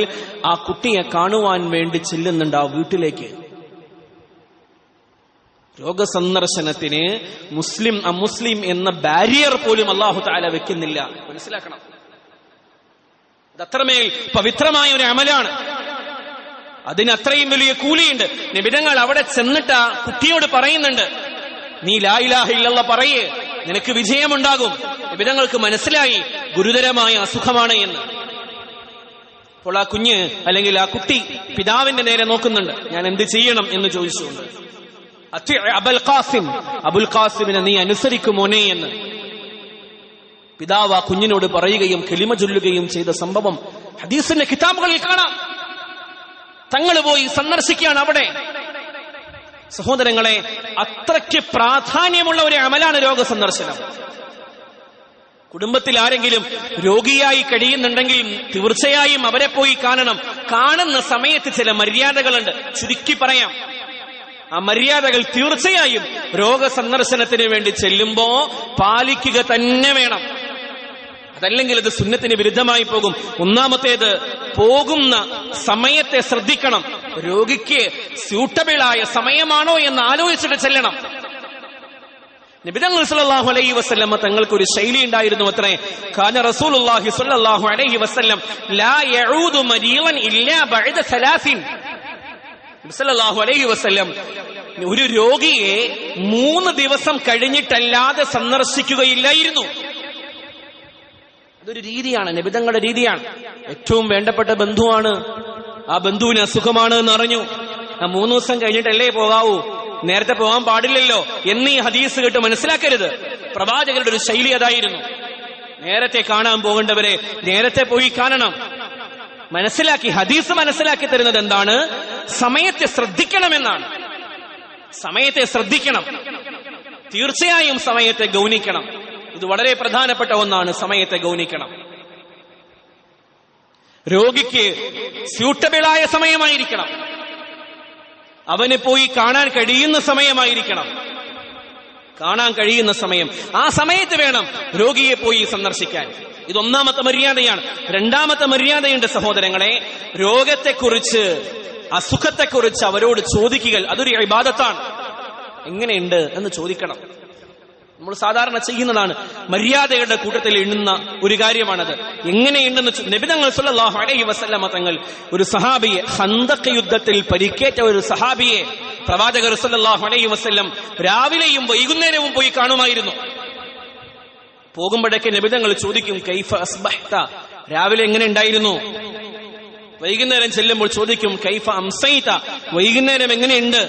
Speaker 1: ആ കുട്ടിയെ കാണുവാൻ വേണ്ടി ചെല്ലുന്നുണ്ട് ആ വീട്ടിലേക്ക്. രോഗസന്ദർശനത്തിന് മുസ്ലിം അമുസ്ലിം എന്ന ബാരിയർ പോലും അല്ലാഹു തആല വെക്കുന്നില്ല. മനസ്സിലാക്കണം, അതത്രമേൽ പവിത്രമായ ഒരു അമലാണ്. അതിന് അത്രയും വലിയ കൂലിയുണ്ട്. നബിതങ്ങൾ അവിടെ ചെന്നിട്ട് ആ കുട്ടിയോട് പറയുന്നുണ്ട്, നീ ലാ ഇലാഹ ഇല്ലല്ലാഹ് പറയേ, നിനക്ക് വിജയമുണ്ടാകും. നബിതങ്ങൾക്ക് മനസ്സിലായി ഗുരുതരമായ അസുഖമാണ് എന്ന്. അപ്പോൾ ആ കുഞ്ഞ് അല്ലെങ്കിൽ ആ കുട്ടി പിതാവിന്റെ നേരെ നോക്കുന്നുണ്ട്, ഞാൻ എന്ത് ചെയ്യണം എന്ന് ചോദിച്ചുകൊണ്ട്. അബുൽ ഖാസിമിനെ നീ അനുസരിക്കുമോനെ എന്ന് പിതാവ് ആ കുഞ്ഞിനോട് പറയുകയും കലിമ ചൊല്ലുകയും ചെയ്ത സംഭവം ഹദീസിന്റെ കിതാബുകളിൽ കാണാം. തങ്ങൾ പോയി സന്ദർശിക്കുകയാണ് അവിടെ. സഹോദരങ്ങളെ, അത്രയ്ക്ക് പ്രാധാന്യമുള്ള ഒരു അമലാണ് രോഗസന്ദർശനം. കുടുംബത്തിൽ ആരെങ്കിലും രോഗിയായി കഴിയുന്നുണ്ടെങ്കിൽ തീർച്ചയായും അവരെ പോയി കാണണം. കാണുന്ന സമയത്ത് ചില മര്യാദകളുണ്ട്, ചുരുക്കി പറയാം. ആ മര്യാദകൾ തീർച്ചയായും രോഗസന്ദർശനത്തിന് വേണ്ടി ചെല്ലുമ്പോ പാലിക്കുക തന്നെ വേണം. അതല്ലെങ്കിൽ അത് സുന്നത്തിന് വിരുദ്ധമായി പോകും. ഒന്നാമത്തേത്, പോകുന്ന സമയത്തെ ശ്രദ്ധിക്കണം. രോഗിക്ക് സ്യൂട്ടബിളായ സമയമാണോ എന്ന് ആലോചിച്ചിട്ട് ചെല്ലണം. നബി തങ്ങൾ സല്ലല്ലാഹു അലൈഹി വസല്ലം തങ്ങൾക്ക് ഒരു ശൈലി ഉണ്ടായിരുന്നു അത്രേ. കാന റസൂലുള്ളാഹി സ്വല്ലല്ലാഹു അലൈഹി വസല്ലം ലാ യഊദു മരീളൻ ഇല്ലാ ബഅദ 30. നബി സല്ലല്ലാഹു അലൈഹി വസല്ലം ഒരു രോഗിയെ 3 ദിവസം കഴിഞ്ഞിട്ടല്ലാതെ സന്ദർശിക്കുകയില്ലായിരുന്നു. അതൊരു രീതിയാണ്, നബി തങ്ങളുടെ രീതിയാണ്. ഏറ്റവും വേണ്ടപ്പെട്ട ബന്ധുവാണ്, ആ ബന്ധുവിന് അസുഖമാണ് എന്ന് അറിഞ്ഞു, 3 ദിവസം കഴിഞ്ഞിട്ടല്ലേ പോകാവൂ, നേരത്തെ പോകാൻ പാടില്ലല്ലോ എന്നീ ഹദീസ് കേട്ട് മനസ്സിലാക്കരുത്. പ്രവാചകരുടെ ഒരു ശൈലി അതായിരുന്നു. നേരത്തെ കാണാൻ പോകേണ്ടവരെ നേരത്തെ പോയി കാണണം. മനസ്സിലാക്കി, ഹദീസ് മനസ്സിലാക്കി തരുന്നത് എന്താണ്? സമയത്തെ ശ്രദ്ധിക്കണമെന്നാണ്. സമയത്തെ ശ്രദ്ധിക്കണം, തീർച്ചയായും സമയത്തെ ഗൗനിക്കണം. ഇത് വളരെ പ്രധാനപ്പെട്ട ഒന്നാണ്, സമയത്തെ ഗൗനിക്കണം. രോഗിക്ക് സ്യൂട്ടബിളായ സമയമായിരിക്കണം, അവന് പോയി കാണാൻ കഴിയുന്ന സമയമായിരിക്കണം. കാണാൻ കഴിയുന്ന സമയം, ആ സമയത്ത് വേണം രോഗിയെ പോയി സന്ദർശിക്കാൻ. ഇത് ഒന്നാമത്തെ മര്യാദയാണ്. രണ്ടാമത്തെ മര്യാദയുണ്ട് സഹോദരങ്ങളെ, രോഗത്തെക്കുറിച്ച്, അസുഖത്തെക്കുറിച്ച് അവരോട് ചോദിക്കുക. അതൊരു ഇബാദത്താണ്. എങ്ങനെയുണ്ട് എന്ന് ചോദിക്കണം. നമ്മൾ സാധാരണ ചെയ്യുന്നതാണ്, മര്യാദകളുടെ കൂട്ടത്തിൽ എണ്ണുന്ന ഒരു കാര്യമാണത്. എങ്ങനെയുണ്ടെന്ന് നബി തങ്ങൾ സല്ലല്ലാഹു അലൈഹി വസല്ലമ തങ്ങൾ ഒരു സഹാബിയെ, ഖന്തഖ് യുദ്ധത്തിൽ പരിക്കേറ്റ ഒരു സഹാബിയെ പ്രവാചകർ സല്ലല്ലാഹു അലൈഹി വസല്ലം രാവിലെയും വൈകുന്നേരവും പോയി കാണുമായിരുന്നു. പോകുമ്പോഴൊക്കെ നബി തങ്ങൾ ചോദിക്കും, കൈഫ അസ്ബഹ്ത, രാവിലെ എങ്ങനെ ഉണ്ടായിരുന്നു? വൈകുന്നേരം ചെല്ലുമ്പോൾ ചോദിക്കും, കൈഫ അംസൈത, വൈകുന്നേരം എങ്ങനെയുണ്ട്,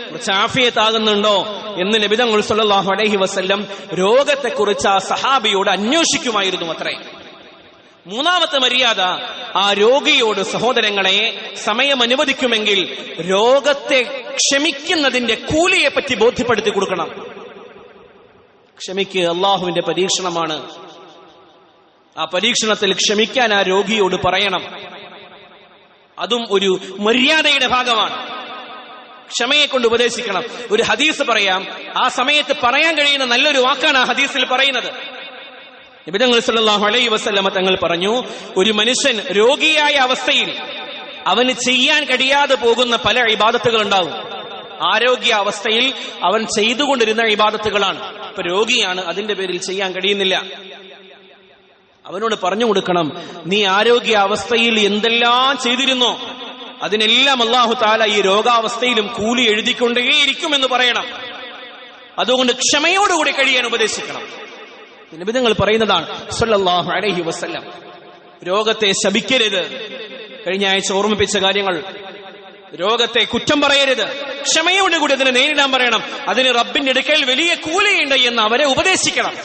Speaker 1: കുറച്ച് ആഫിയത്താകുന്നുണ്ടോ എന്ന് നബി തങ്ങൾ സല്ലല്ലാഹു അലൈഹി വസല്ലം രോഗത്തെക്കുറിച്ച് ആ സഹാബിയോട് അന്വേഷിക്കുമായിരുന്നു അത്രേ. മൂന്നാമത്തെ മര്യാദ, ആ രോഗിയോട് സഹോദരങ്ങളെ സമയം അനുവദിക്കുമെങ്കിൽ രോഗത്തെ ക്ഷമിക്കുന്നതിന്റെ കൂലിയെ പറ്റി ബോധ്യപ്പെടുത്തി കൊടുക്കണം. ക്ഷമിക്ക്, അള്ളാഹുവിന്റെ പരീക്ഷണമാണ്. ആ പരീക്ഷണത്തിൽ ക്ഷമിക്കാൻ ആ രോഗിയോട് പറയണം. അതും ഒരു മര്യാദയുടെ ഭാഗമാണ്. ക്ഷമയെ കൊണ്ട് ഉപദേശിക്കണം. ഒരു ഹദീസ് പറയാം, ആ സമയത്ത് പറയാൻ കഴിയുന്ന നല്ലൊരു വാക്കാണ് ആ ഹദീസിൽ പറയുന്നത്. നബി തങ്ങൾ സല്ലല്ലാഹു അലൈഹി വസല്ലമ തങ്ങൾ പറഞ്ഞു, ഒരു മനുഷ്യൻ രോഗിയായ അവസ്ഥയിൽ അവന് ചെയ്യാൻ കഴിയാതെ പോകുന്ന പല ഇബാദത്തുകൾ ഉണ്ടാവും. ആരോഗ്യ അവസ്ഥയിൽ അവൻ ചെയ്തുകൊണ്ടിരുന്ന ഇബാദത്തുകളാണ്. ഇപ്പൊ രോഗിയാണ്, അതിന്റെ പേരിൽ ചെയ്യാൻ കഴിയുന്നില്ല. അവനോട് പറഞ്ഞു കൊടുക്കണം, നീ ആരോഗ്യ അവസ്ഥയിൽ എന്തെല്ലാം ചെയ്തിരുന്നോ അതിനെല്ലാം അല്ലാഹു തആല ഈ രോഗാവസ്ഥയിലും കൂലി എഴുതിക്കൊണ്ടേയിരിക്കുമെന്ന് പറയണം. അതുകൊണ്ട് ക്ഷമയോടുകൂടി കഴിയാൻ ഉപദേശിക്കണം. നബി തങ്ങൾ പറയുന്നതാണ് സല്ലല്ലാഹു അലൈഹി വസല്ലം, രോഗത്തെ ശപിക്കരുത്. കഴിഞ്ഞ ആഴ്ച ഓർമ്മിപ്പിച്ച കാര്യങ്ങൾ. രോഗത്തെ കുറ്റം പറയരുത്, ക്ഷമയോടുകൂടി അതിനെ നേരിടാൻ പറയണം. അതിന് റബ്ബിന്റെ അടുക്കൽ വലിയ കൂലിയുണ്ട് എന്ന് അവരെ ഉപദേശിക്കണം.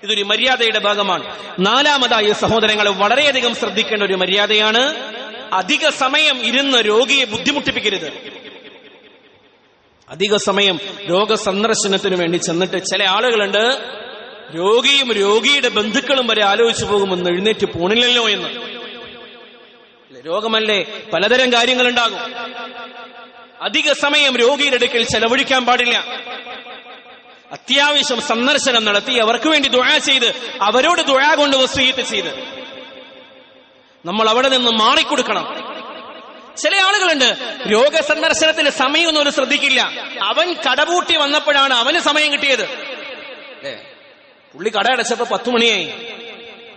Speaker 1: ഇതൊരു മര്യാദയുടെ ഭാഗമാണ്. നാലാമതായി സഹോദരങ്ങളെ വളരെയധികം ശ്രദ്ധിക്കേണ്ട ഒരു മര്യാദയാണ്, അധിക സമയം ഇരുന്ന് രോഗിയെ ബുദ്ധിമുട്ടിപ്പിക്കരുത്. അധിക സമയം രോഗസന്ദർശനത്തിന് വേണ്ടി ചെന്നിട്ട് ചില ആളുകളുണ്ട്, രോഗിയും രോഗിയുടെ ബന്ധുക്കളും വരെ ആലോചിച്ചു പോകുമെന്ന് എഴുന്നേറ്റ് പോണില്ലല്ലോ എന്ന്. രോഗമല്ലേ, പലതരം കാര്യങ്ങളുണ്ടാകും. അധിക സമയം രോഗിയുടെ അടുക്കൽ ചെലവഴിക്കാൻ പാടില്ല. അത്യാവശ്യം സന്ദർശനം നടത്തി അവർക്ക് വേണ്ടി ദുആ ചെയ്ത്, അവരോട് ദുആ കൊണ്ട് വസിയ്യത്ത് ചെയ്ത് നമ്മൾ അവിടെ നിന്ന് മാറിക്കൊടുക്കണം. ചില ആളുകളുണ്ട്, രോഗസന്ദർശനത്തിന് സമയമൊന്നും ഒരു ശ്രദ്ധിക്കില്ല. അവൻ കടപൂട്ടി വന്നപ്പോഴാണ് അവന് സമയം കിട്ടിയത്. പുള്ളി കട അടച്ചപ്പോ 10 മണിയായി,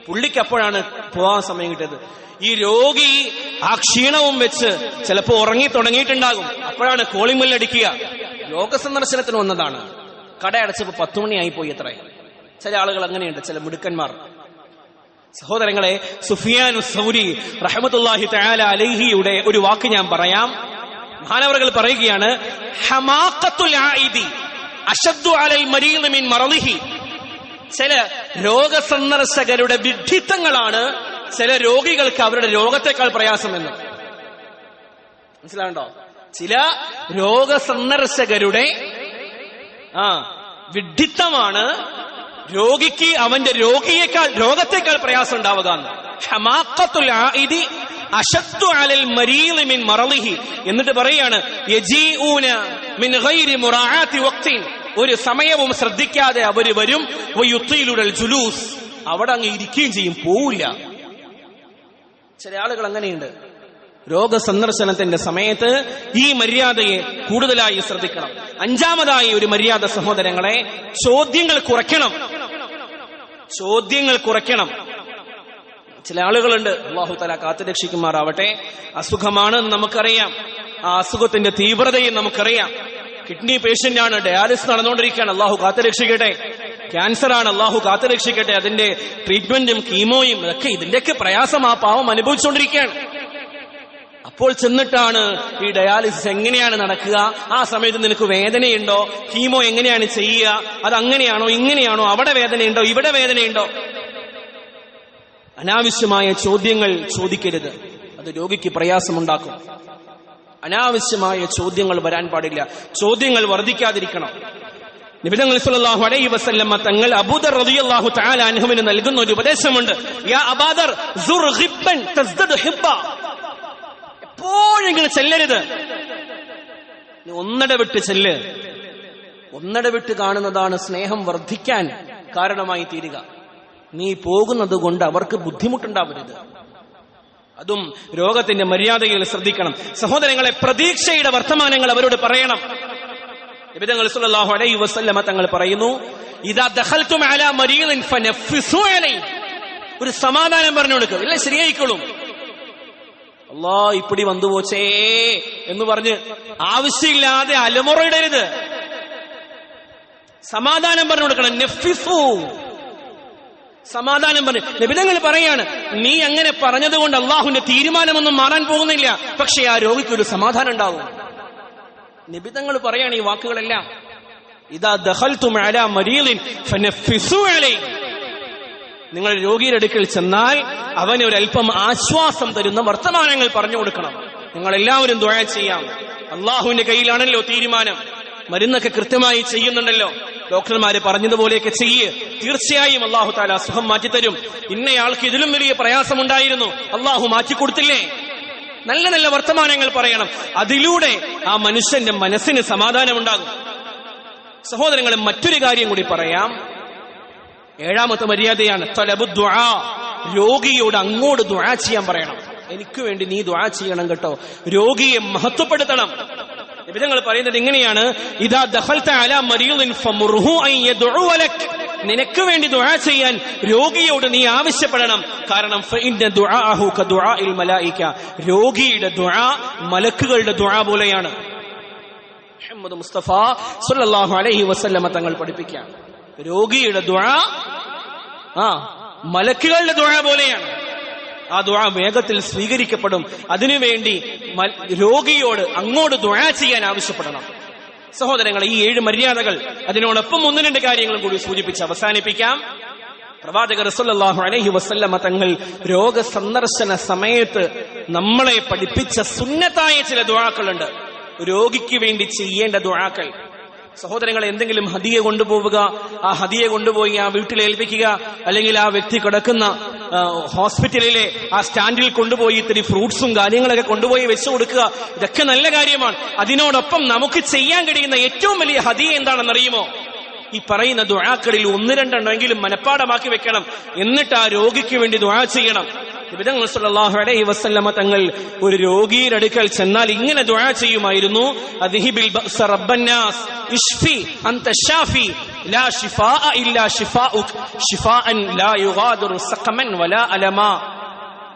Speaker 1: പുള്ളിക്ക് അപ്പോഴാണ് പോകാൻ സമയം കിട്ടിയത്. ഈ രോഗി ആ ക്ഷീണവും വെച്ച് ചിലപ്പോ ഉറങ്ങി തുടങ്ങിയിട്ടുണ്ടാകും. അപ്പോഴാണ് കോളിംഗ് ബെൽ അടിക്കുക. രോഗസന്ദർശനത്തിന് വന്നതാണ്, കട അടച്ചപ്പോ 10 മണിയായി പോയി അത്രേ. ചില ആളുകൾ അങ്ങനെയുണ്ട്, ചില മിടുക്കന്മാർ. സഹോദരങ്ങളെ, സുഫിയാനു സൗരി റഹ്മത്തുള്ളാഹി തആല അലൈഹിയുടെ ഒരു വാക്ക് ഞാൻ പറയാം. മഹാനവറുകൾ പറയുകയാണ്, ഹമാഖത്തുൽ ആയിദി അശദ്ദു അലൽ മരീദ് മിൻ മറളിഹി. ചില രോഗസന്ദർശകരുടെ വിഡ്ഢിത്തങ്ങളാണ് ചില രോഗികൾക്ക് അവരുടെ രോഗത്തെക്കാൾ പ്രയാസമെന്ന്. മനസ്സിലാവുണ്ടോ? ചില രോഗസന്ദർശകരുടെ വിഡ്ഢിത്തമാണ് രോഗിക്ക് അവന്റെ രോഗത്തെക്കാൾ പ്രയാസം ഉണ്ടാവുക. എന്നിട്ട് പറയാണ് ഒരു സമയവും ശ്രദ്ധിക്കാതെ അവര് വരും, ജുലൂസ്, അവിടെ അങ്ങ് ഇരിക്കുകയും ചെയ്യും, പോവില്ല. ചില ആളുകൾ അങ്ങനെയുണ്ട്. രോഗസന്ദർശനത്തിന്റെ സമയത്ത് ഈ മര്യാദയെ കൂടുതലായി ശ്രദ്ധിക്കണം. അഞ്ചാമതായി ഒരു മര്യാദ സഹോദരങ്ങളെ, ചോദ്യങ്ങൾ കുറയ്ക്കണം. ചില ആളുകളുണ്ട്, അല്ലാഹു തആല കാത്തുരക്ഷിക്കുമാറാവട്ടെ, അസുഖമാണെന്ന് നമുക്കറിയാം, ആ അസുഖത്തിന്റെ തീവ്രതയും നമുക്കറിയാം. കിഡ്നി പേഷ്യന്റ് ആണ്, ഡയാലിസിസ് നടന്നുകൊണ്ടിരിക്കുകയാണ്, അല്ലാഹു കാത്തുരക്ഷിക്കട്ടെ. ക്യാൻസർ ആണ്, അല്ലാഹു കാത്തുരക്ഷിക്കട്ടെ. അതിന്റെ ട്രീറ്റ്മെന്റും കീമോയും ഒക്കെ ഇതിന്റെയൊക്കെ പ്രയാസം ആ പാവം അനുഭവിച്ചുകൊണ്ടിരിക്കുകയാണ്. അപ്പോൾ ചെന്നിട്ടാണ് ഈ ഡയാലിസിസ് എങ്ങനെയാണ് നടക്കുക, ആ സമയത്ത് നിനക്ക് വേദനയുണ്ടോ, കീമോ എങ്ങനെയാണ് ചെയ്യുക, അത് അങ്ങനെയാണോ ഇങ്ങനെയാണോ, അവിടെ വേദനയുണ്ടോ ഇവിടെ വേദനയുണ്ടോ. അനാവശ്യമായ ചോദ്യങ്ങൾ ചോദിക്കരുത്, അത് രോഗിക്ക് പ്രയാസമുണ്ടാക്കും. അനാവശ്യമായ ചോദ്യങ്ങൾ വരാൻ പാടില്ല, ചോദ്യങ്ങൾ വർദ്ധിക്കാതിരിക്കണം. നബി സല്ലല്ലാഹു അലൈഹി വസല്ലം തങ്ങൾ അബൂദർ റളിയല്ലാഹു തആല അൻഹുവിന് നൽകുന്ന ഒരു ഉപദേശമുണ്ട്. യാ അബൂദർ സുർ ഖിബ്ബൻ തസ്ദദ് ഹിബ്ബ. എപ്പോഴെങ്കിലും ചെല്ലരുത്, നീ ഒന്നടവിട്ട് ചെല്ല്. ഒന്നടവിട്ട് കാണുന്നതാണ് സ്നേഹം വർദ്ധിക്കാൻ കാരണമായി തീരുക. നീ പോകുന്നത് കൊണ്ട് അവർക്ക് ബുദ്ധിമുട്ടുണ്ടാവരുത്. അതും രോഗത്തിന്റെ മര്യാദയിൽ ശ്രദ്ധിക്കണം. സഹോദരങ്ങളെ, പ്രതീക്ഷയുടെ വർത്തമാനങ്ങൾ അവരോട് പറയണം. നബി സല്ലല്ലാഹു അലൈഹി വസല്ലം തങ്ങൾ പറയുന്നു, ഇദാ ദഖൽതും അലാ മരീദിൻ ഫനഫിസു അലൈഹി. ഒരു സമാധാനം പറഞ്ഞു കൊടുക്കുക, ഇല്ല ശരിയായിക്കോളും. അല്ലാ ഇപ്പടി വന്നു പോച്ചേ എന്ന് പറഞ്ഞ് ആവശ്യമില്ലാതെ അലമുറയിടരുത്. സമാധാനം പറഞ്ഞു കൊടുക്കണം. നഫിസു, സമാധാനം പറഞ്ഞു. നബിതങ്ങൾ പറയാണ്, നീ അങ്ങനെ പറഞ്ഞതുകൊണ്ട് അള്ളാഹുവിന്റെ തീരുമാനമൊന്നും മാറാൻ പോകുന്നില്ല, പക്ഷെ ആ രോഗിക്കൊരു സമാധാനം ഉണ്ടാവും. നബിതങ്ങൾ പറയാണ് ഈ വാക്കുകളെല്ലാം. ഇദാ ദഖൽതും അലാ മരീദിൻ ഫനഫിസു അലൈഹി. നിങ്ങൾ രോഗിയുടെ അടുക്കൽ ചെന്നാൽ അവന് ഒരല്പം ആശ്വാസം തരുന്ന വർത്തമാനങ്ങൾ പറഞ്ഞു കൊടുക്കണം. നിങ്ങൾ എല്ലാവരും ദുആ ചെയ്യാം. അള്ളാഹുവിന്റെ കയ്യിലാണല്ലോ തീരുമാനം. മരുന്നൊക്കെ കൃത്യമായി ചെയ്യുന്നുണ്ടല്ലോ, ഡോക്ടർമാര് പറഞ്ഞതുപോലെയൊക്കെ ചെയ്യ്. തീർച്ചയായും അള്ളാഹു തആല അസുഖം മാറ്റിത്തരും. ഇന്നയാൾക്ക് ഇതിലും വലിയ പ്രയാസമുണ്ടായിരുന്നു, അള്ളാഹു മാറ്റിക്കൊടുത്തില്ലേ. നല്ല നല്ല വർത്തമാനങ്ങൾ പറയണം. അതിലൂടെ ആ മനുഷ്യന്റെ മനസ്സിന് സമാധാനമുണ്ടാകും. സഹോദരങ്ങളെ, മറ്റൊരു കാര്യം കൂടി പറയാം. ഏഴാമത്തെ മര്യാദയാണ് തലബു ദുആ. രോഗിയോട് അങ്ങോട്ട് ദുആ ചെയ്യാൻ പറയണം. എനിക്ക് വേണ്ടി നീ ദുആ ചെയ്യണം കേട്ടോ. രോഗിയെ മഹത്വപ്പെടുത്തണം. നബിതങ്ങൾ പറയുന്നത് ഇങ്ങനെയാണ്, ഇദാ ദഖൽത അലാ മരീദിൻ ഫമുർഹു അൻ യദ്ഉ ലക്. നിനക്ക് വേണ്ടി ദുആ ചെയ്യാൻ രോഗിയോട് നീ ആവശ്യപ്പെടണം. കാരണം ഫഇന്ന ദുആഅഹു കദുആഇൽ മലായിക. രോഗിയുടെ ദുആ മലക്കുകളുടെ ദുആ പോലെയാണ്. മുഹമ്മദ് മുസ്തഫ സല്ലല്ലാഹു അലൈഹി വസല്ലം തങ്ങൾ പഠിപ്പിക്കുകയാണ്, രോഗിയുടെ ദുആ മലക്കുകളുടെ ദുആ പോലെയാണ്. ആ ദുആ വേഗത്തിൽ സ്വീകരിക്കപ്പെടും. അതിനുവേണ്ടി രോഗിയോട് അങ്ങോട്ട് ദുആ ചെയ്യാൻ ആവശ്യപ്പെടണം. സഹോദരങ്ങളെ, ഈ 7 മര്യാദകൾ, അതിനോടൊപ്പം 1-2 കാര്യങ്ങളും കൂടി സൂചിപ്പിച്ച് അവസാനിപ്പിക്കാം. പ്രവാചകർ സല്ലല്ലാഹു അലൈഹി വസല്ലമ തങ്ങൾ രോഗസന്ദർശന സമയത്ത് നമ്മളെ പഠിപ്പിച്ച സുന്നത്തായ ചില ദുആക്കളുണ്ട്, രോഗിക്ക് വേണ്ടി ചെയ്യേണ്ട ദുആക്കൾ. സഹോദരങ്ങളെ, എന്തെങ്കിലും ഹദിയ കൊണ്ടുപോവുക, ആ ഹദിയ കൊണ്ടുപോയി ആ വീട്ടിൽ ഏൽപ്പിക്കുക, അല്ലെങ്കിൽ ആ വ്യക്തി കിടക്കുന്ന ഹോസ്പിറ്റലിലെ ആ സ്റ്റാൻഡിൽ കൊണ്ടുപോയി ഇത്തിരി ഫ്രൂട്ട്സും കാര്യങ്ങളൊക്കെ കൊണ്ടുപോയി വെച്ചു കൊടുക്കുക, ഇതൊക്കെ നല്ല കാര്യമാണ്. അതിനോടൊപ്പം നമുക്ക് ചെയ്യാൻ കഴിയുന്ന ഏറ്റവും വലിയ ഹദിയ എന്താണെന്നറിയുമോ? ഈ പറയുന്ന ദുആക്കളിൽ 1-2 എണ്ണമെങ്കിലും മനഃപ്പാടമാക്കി വെക്കണം. എന്നിട്ട് ആ രോഗിക്ക് വേണ്ടി ദുആ ചെയ്യണം. നബി സല്ലല്ലാഹു അലൈഹി വസല്ലമ തങ്ങൾ ഒരു രോഗിയുടെ അടുക്കൽ ചെന്നാൽ ഇങ്ങനെ ദുആ ചെയ്യുമായിരുന്നു, അദ്ഹിബിൽ ബഅസ റബ്ബന്നാസ് ഇശ്ഫി അൻത ഷാഫി ലാ ശിഫാഅ ഇല്ലാ ശിഫാഉക് ശിഫാഅൻ ലാ യുഗാദിറു സഖമൻ വലാ അലമാ.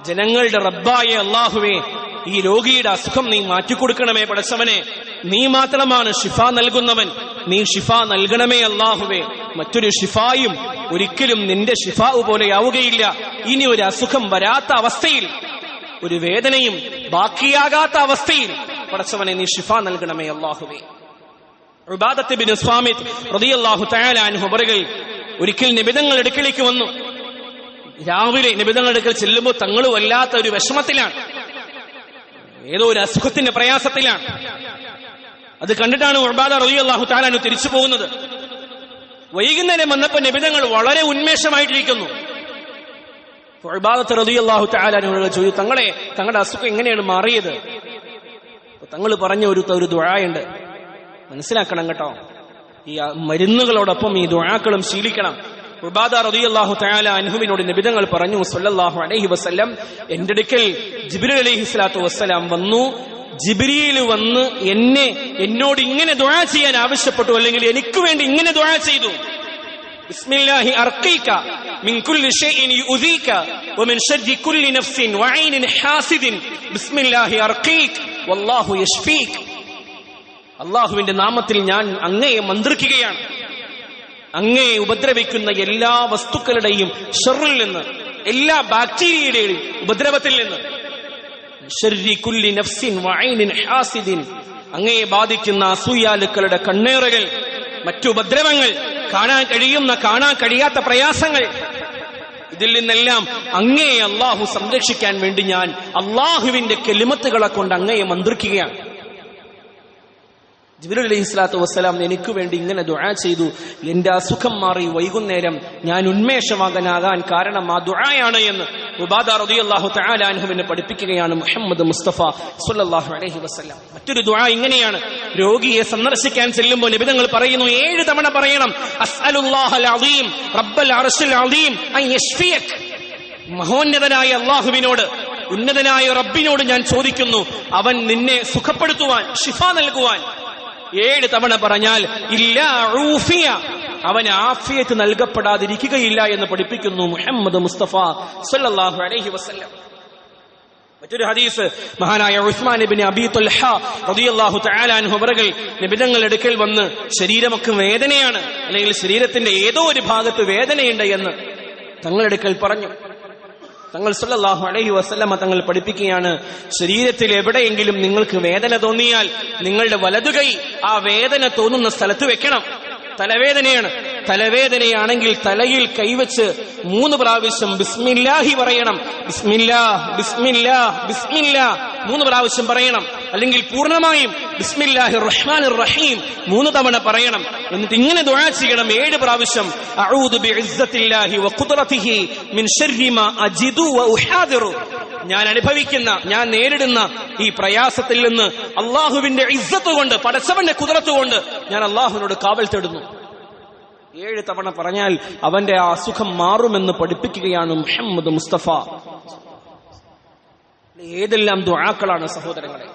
Speaker 1: ജനങ്ങളുടെ റബ്ബായ അല്ലാഹുവേ, ഈ രോഗിയുടെ അസുഖം നീ മാറ്റിക്കൊടുക്കണമേ പടച്ചവനെ. നീ മാത്രമാണ് ഷിഫ നൽകുന്നവൻ, നീ ഷിഫ നൽകണമേ അല്ലാഹുവേ. മറ്റൊരു ഷിഫായും ഒരിക്കലും നിന്റെ ഷിഫാ പോലെയാവുകയില്ല. ഇനി ഒരു അസുഖം വരാത്ത അവസ്ഥയിൽ, ഒരു വേദനയും ബാക്കിയാകാത്ത അവസ്ഥയിൽ പടച്ചവനെ നീ ഷിഫ നൽകണമേ അല്ലാഹുവേ. ഉബാദത്ത് ബിൻ സ്വാമിത് റളിയല്ലാഹു തആല അൻഹു പറയുകയും, ഒരിക്കൽ നബിതങ്ങളുടെ അടുക്കലേക്ക് വന്നു. രാവിലെ നബിതങ്ങളുടെ അടുക്കൽ ചെല്ലുമ്പോൾ തങ്ങൾ വല്ലാത്ത ഒരു വിഷമത്തിലാണ്, ഏതോ ഒരു അസുഖത്തിന്റെ പ്രയാസത്തിലാണ്. അത് കണ്ടിട്ടാണ് ഉബാദ റളിയല്ലാഹു തആല അൻഹു തിരിച്ചു പോകുന്നത്. വൈകുന്നേരം വന്നപ്പോൾ നബി തങ്ങൾ വളരെ ഉന്മേഷമായിട്ടിരിക്കുന്നു. ഉബാദ റളിയല്ലാഹു തആല അൻഹു ചോദിച്ചു, തങ്ങളുടെ അസുഖം എങ്ങനെയാണ് മാറിയത്? തങ്ങൾ പറഞ്ഞ ഒരു ദുആയുണ്ട്, മനസ്സിലാക്കണം കേട്ടോ. ഈ മരുന്നുകളോടൊപ്പം ഈ ദുആക്കളും ശീലിക്കണം. ഉബാദ റളിയല്ലാഹു തആല അൻഹുവിനോട് നബി തങ്ങൾ പറഞ്ഞു സല്ലല്ലാഹു അലൈഹി വസല്ലം, എന്റെ അടുക്കൽ ജിബ്രീൽ അലൈഹിസ്സലാത്തു വസ്സലാം വന്നു. ജിബ്രീൽ വന്ന് എന്നോട് ഇങ്ങനെ ദുആ ചെയ്യാൻ ആവശ്യപ്പെട്ടു, അല്ലെങ്കിൽ എനിക്ക് വേണ്ടി ഇങ്ങനെ ദുആ ചെയ്തു. ബിസ്മില്ലാഹി അർഖീക മിൻ കുല്ലി ഷൈഇൻ യുദീക വമിൻ ശർരി കുല്ലി നഫ്സിൻ വഈനിൻ ഹാസിദിൻ ബിസ്മില്ലാഹി അർഖീക വല്ലാഹു യശ്ഫീക. അല്ലാഹുവിന്റെ നാമത്തിൽ ഞാൻ അങ്ങയെ മന്ത്രിക്കുകയാണ്, അങ്ങയെ ഉപദ്രവിക്കുന്ന എല്ലാ വസ്തുക്കളുടെയും ഷർറിൽ നിന്ന്, എല്ലാ ബാക്ടീരിയയുടെയും ഉപദ്രവത്തിൽ നിന്ന്, ശർരി കുല്ലി നഫ്സിൻ വഈനിൻ ഹാസിദിൻ, അങ്ങയെ ബാധിക്കുന്ന അസൂയാലുക്കളുടെ കണ്ണേറുകൾ, മറ്റു ഉപദ്രവങ്ങൾ, കാണാൻ കഴിയുന്ന കാണാൻ കഴിയാത്ത പ്രയാസങ്ങൾ, ഇതിൽ നിന്നെല്ലാം അങ്ങയെ അള്ളാഹു സംരക്ഷിക്കാൻ വേണ്ടി ഞാൻ അള്ളാഹുവിന്റെ കെലിമത്തുകളെ കൊണ്ട് അങ്ങയെ മന്ത്രിക്കുകയാണ്. ജിബ്രീൽ അലൈഹിസ്സലാത്തു വസ്സലാം എനിക്ക് വേണ്ടി ഇങ്ങനെ ദുആ ചെയ്തു, എന്റെ അസുഖം മാറി വൈകുന്നേരം ഞാൻ ഉന്മേഷവാനാകാൻ കാരണം ആ ദുആയാണ് എന്ന് ഉബാദ റളിയല്ലാഹു തആല അൻഹുവിനെ പഠിപ്പിക്കുകയാണ് മുഹമ്മദ് മുസ്തഫ സ്വല്ലല്ലാഹു അലൈഹി വസല്ലം. മറ്റൊരു ദുആ ഇങ്ങനെയാണ്, രോഗിയെ സന്ദർശിക്കാൻ ചെല്ലുമ്പോൾ നബി തങ്ങൾ പറയുന്നു 7 തവണ പറയണം, അസ്അലുല്ലാഹൽ അസീം റബ്ബൽ അർശിൽ അസീം അൻ യശ്ഫിയക്. മഹോന്നതനായ അല്ലാഹുവിനോട്, ഉന്നതനായ റബ്ബിനോട് ഞാൻ ചോദിക്കുന്നു, അവൻ നിന്നെ സുഖപ്പെടുത്തുവാൻ, ശിഫ നൽകുവാൻ. 7 തവണ പറഞ്ഞാൽ ഇല്ലാ ഊഫിയ, അവന് ആഫിയത്ത് നൽകപ്പെടാതിരിക്കുകയില്ല എന്ന് പഠിപ്പിക്കുന്നു മുഹമ്മദ് മുസ്തഫ സല്ലല്ലാഹു അലൈഹി വസല്ലം. മറ്റൊരു ഹദീസ്, മഹാനായ ഉസ്മാൻ ഇബ്നു അബീ ത്വൽഹ റളിയല്ലാഹു തആല അൻഹു അവர்கள் നബിതങ്ങളുടെ അടുക്കൽ വന്ന് ശരീരമൊക്കെ വേദനയാണ്, അല്ലെങ്കിൽ ശരീരത്തിന്റെ ഏതോ ഒരു ഭാഗത്ത് വേദനയുണ്ട് എന്ന് തങ്ങളുടെ അടുക്കൽ പറഞ്ഞു. തങ്ങൾ സല്ലല്ലാഹു അലൈഹി വസല്ലമ തങ്ങൾ പഠിപ്പിക്കുകയാണ്, ശരീരത്തിൽ എവിടെയെങ്കിലും നിങ്ങൾക്ക് വേദന തോന്നിയാൽ നിങ്ങളുടെ വലതുകൈ ആ വേദന തോന്നുന്ന സ്ഥലത്ത് വെക്കണം. തലവേദനയാണ്, തലവേദനയാണെങ്കിൽ തലയിൽ കൈവച്ച് 3 പ്രാവശ്യം ബിസ്മില്ലാഹി പറയണം. ബിസ്മില്ലാ ബിസ്മില്ലാ ബിസ്മില്ലാ 3 പ്രാവശ്യം പറയണം. അല്ലെങ്കിൽ പൂർണ്ണമായും ബിസ്മില്ലാഹിർ റഹ്മാനിർ റഹീം 3 തവണ പറയണം. എന്നിട്ട് ഇങ്ങനെ ദുആ ചെയ്യണം 7 പ്രാവശ്യം, അഊദു ബിഇസ്സത്തില്ലാഹി വഖുദ്റതിഹി മിൻ ശർരി മാ അജിദു വഉഹാദിറു. ഞാൻ അനുഭവിക്കുന്ന, ഞാൻ നേരിടുന്ന ഈ പ്രയാസത്തിൽ നിന്ന് അള്ളാഹുവിന്റെ ഇസ്സത്ത് കൊണ്ട്, പടച്ചവന്റെ കുദ്റത്ത് കൊണ്ട് ഞാൻ അള്ളാഹുവിനോട് കാവൽ തേടുന്നു. 7 തവണ പറഞ്ഞാൽ അവന്റെ ആ അസുഖം മാറുമെന്ന് പഠിപ്പിക്കുകയാണ് മുഹമ്മദ് മുസ്തഫ. ഏതെല്ലാം ദുആക്കളാണ് സഹോദരങ്ങളെ.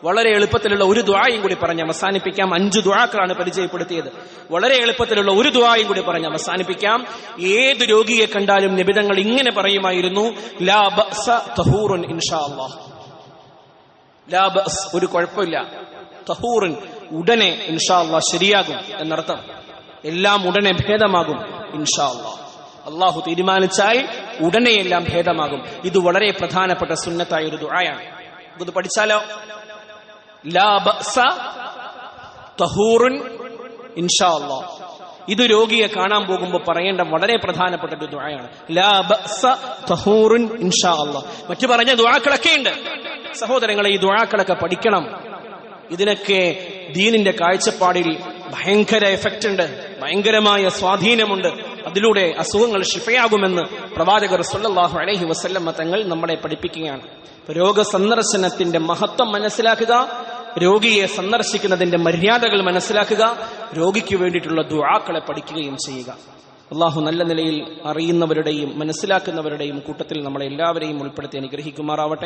Speaker 1: വളരെ എളുപ്പത്തിലുള്ള ഒരു ദുആയും കൂടി പറഞ്ഞ് അവസാനിപ്പിക്കാം. 5 ദുആക്കളാണ് പരിചയപ്പെടുത്തിയത്. വളരെ എളുപ്പത്തിലുള്ള ഒരു ദുആയും കൂടി പറഞ്ഞ് അവസാനിപ്പിക്കാം. ഏത് രോഗിയെ കണ്ടാലും നബിതങ്ങൾ ഇങ്ങനെ പറയുമായിരുന്നു, ലാ ബഅസ തഹൂറുൻ ഇൻഷാ അല്ലാഹ്. ലാ ബഅസ്, ഒരു കുഴപ്പമില്ല. തഹൂറുൻ, ഉടനെ ഇൻഷാ അല്ലാഹ് ശരിയാകും എന്നർത്ഥം. എല്ലാം ഉടനെ ഭേദമാകും ഇൻഷാ അല്ലാഹ്. അള്ളാഹു തീരുമാനിച്ചാൽ ഉടനെയെല്ലാം ഭേദമാകും. ഇത് വളരെ പ്രധാനപ്പെട്ട സുന്നത്തായ ഒരു ദുആയാണ്. ഇത് പഠിച്ചാലോ? ലാ ബഅസ തഹൂറുൻ ഇൻഷാ അല്ലാഹ്. ഇത് രോഗിയെ കാണാൻ പോകുമ്പോൾ പറയേണ്ട വളരെ പ്രധാനപ്പെട്ട ഒരു ദുആയാണ്. ലാ ബഅസ തഹൂറുൻ ഇൻഷാ അല്ലാഹ്. മറ്റു പറഞ്ഞ ദുആക്കളൊക്കെ ഉണ്ട്. സഹോദരങ്ങളെ, ഈ ദുആക്കളൊക്കെ പഠിക്കണം. ഇതിനൊക്കെ ദീനിന്റെ കാഴ്ചപ്പാടിൽ ഭയങ്കര എഫക്റ്റ് ഉണ്ട്, ഭയങ്കരമായ സ്വാധീനമുണ്ട്. അതിലൂടെ അസുഖങ്ങൾ ശിഫയാകുമെന്ന് പ്രവാചകർ സല്ലല്ലാഹു അലൈഹി വസല്ലം തങ്ങൾ നമ്മളെ പഠിപ്പിക്കുകയാണ്. രോഗസന്ദർശനത്തിന്റെ മഹത്വം മനസ്സിലാക്കുക, രോഗിയെ സന്ദർശിക്കുന്നതിന്റെ മര്യാദകൾ മനസ്സിലാക്കുക, രോഗിക്ക് വേണ്ടിയിട്ടുള്ള ദുആക്കളെ പഠിക്കുകയും ചെയ്യുക. അള്ളാഹു നല്ല നിലയിൽ അറിയുന്നവരുടെയും മനസ്സിലാക്കുന്നവരുടെയും കൂട്ടത്തിൽ നമ്മളെ എല്ലാവരെയും ഉൾപ്പെടുത്തി അനുഗ്രഹിക്കുമാറാവട്ടെ.